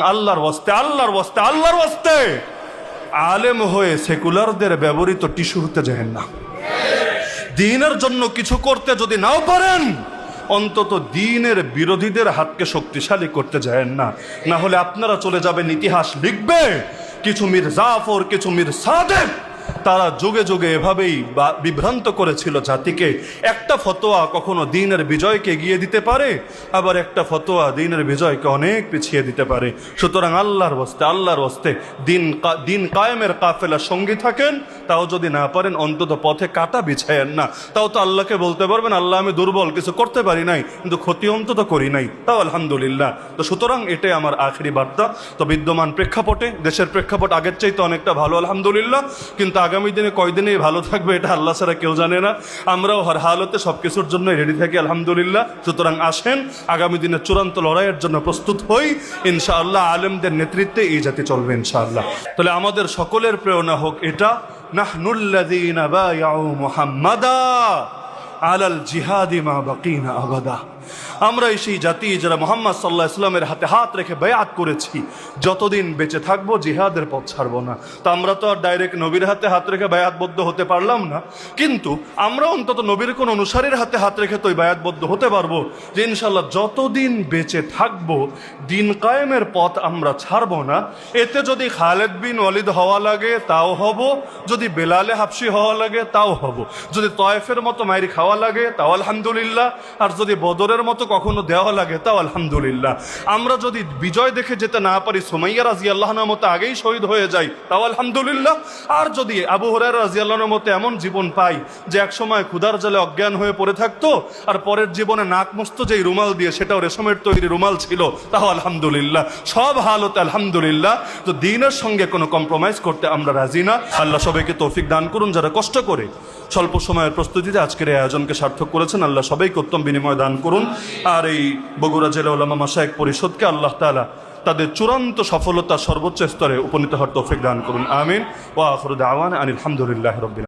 আল্লাহর ওয়াস্তে আলেম হয়ে সেকুলারদের ব্যবহৃত টিস্যু হতে যায় না। দ্বীনের জন্য কিছু করতে যদি নাও পারেন, অন্তত দ্বীনের বিরোধীদের হাতকে শক্তিশালী করতে যায় না। না হলে আপনারা চলে যাবেন, ইতিহাস লিখবে কিছু মীর জাফর, কিছু মীর সাদেক, তারা যুগে যুগে এভাবেই বিভ্রান্ত করেছিল জাতিকে। একটা ফতোয়া কখনো দ্বীনের বিজয়কে এগিয়ে দিতে পারে, আবার একটা ফতোয়া দ্বীনের বিজয়কে অনেক পিছিয়ে দিতে পারে। সুতরাং আল্লাহর ওয়াস্তে দিন কায়েমের কাফেলা সঙ্গী থাকেন। তাও যদি না পারেন, অন্তত পথে কাটা বিছায়েন না। তাও তো আল্লাহকে বলতে পারবেন, আল্লাহ আমি দুর্বল, কিছু করতে পারি নাই, কিন্তু ক্ষতি অন্তত করি নাই, তাও আলহামদুলিল্লাহ। তো সুতরাং এটাই আমার আখেরি বার্তা। তো বিদ্যমান প্রেক্ষাপটে, দেশের প্রেক্ষাপট আগের চাইতে অনেকটা ভালো আলহামদুলিল্লাহ, কিন্তু আগামী দিনে কয়দিনেই ভালো থাকবে এটা আল্লাহ ছাড়া কেউ জানে না। আমরাও হর হালতে সব কিছুর জন্য রেডি থাকি আলহামদুলিল্লাহ। সুতরাং আসেন, আগামী দিনে চূড়ান্ত লড়াইয়ের জন্য প্রস্তুত হই ইনশাআল্লাহ। আলেমদের নেতৃত্বে এই জাতি চলবে ইনশাআল্লাহ। তাহলে আমাদের সকলের প্রেরণা হোক এটা, নাহনুল্লাযীনা বায়াউ মুহাম্মাদা আলাল জিহাদি মা বাকিনা আবাদা। আমরা সেই জাতি যারা মুহাম্মদ সাল্লাল্লাহু আলাইহি ওয়াসাল্লামের হাতে হাত রেখে বায়াত করেছি, যতদিন বেঁচে থাকবো জিহাদের পথ ছাড়বো না। তো আমরা তো আর ডাইরেক্ট নবীর হাতে হাত রেখে বায়াতবদ্ধ হতে পারলাম না, কিন্তু আমরা অন্তত নবীর কোন অনুসারীর হাতে হাত রেখে তো বায়াতবদ্ধ হতে পারবো যে ইনশাআল্লাহ যতদিন বেঁচে থাকবো দিন কায়েমের পথ আমরা ছাড়বো না। এতে যদি খালেদ বিন ওয়ালিদ হওয়া লাগে তাও হব, যদি বেলালে হাবশি হওয়া লাগে তাও হব, যদি তয়েফের মতো মাইরি খাওয়া লাগে তাও আলহামদুলিল্লাহ, আর যদি বদরের মতো কখনো দেওয়া লাগে তাও আলহামদুলিল্লাহ। আমরা যদি বিজয় দেখে যেতে না পারি, সুমাইয়া রাদিয়াল্লাহু আনহার মতো আগেই শহীদ হয়ে যাই তাও আলহামদুলিল্লাহ। আর যদি আবু হুরায়রা রাদিয়াল্লাহু আনহুর মতো এমন জীবন পাই যে একসময় ক্ষুধার জালে অজ্ঞান হয়ে পড়ে থাকতো, আর পরের জীবনে নাক মুছতো যেই রুমাল দিয়ে সেটাও রেশমের তৈরি রুমাল ছিল, তাও আলহামদুলিল্লাহ। সব হালতে আলহামদুলিল্লাহ। তো দ্বীনের সঙ্গে কোনো কম্প্রোমাইজ করতে আমরা রাজি না। আল্লাহ সবাইকে তৌফিক দান করুন। যারা কষ্ট করে স্বল্প সময়ের প্রস্তুতিতে আজকের এই আয়োজনকে সার্থক করেছেন, আল্লাহ সবাইকে উত্তম বিনিময় দান করুন। আর এই বগুড়া জেলা উলামা মাশায়েখ পরিষদকে আল্লাহ তাআলা তাদের চূড়ান্ত সফলতা সর্বোচ্চ স্তরে উপনীত হওয়ার তৌফিক দান করুন। আমিন। ওয়া আখিরু দাওয়ানা আনিল হামদুলিল্লাহি রাব্বিল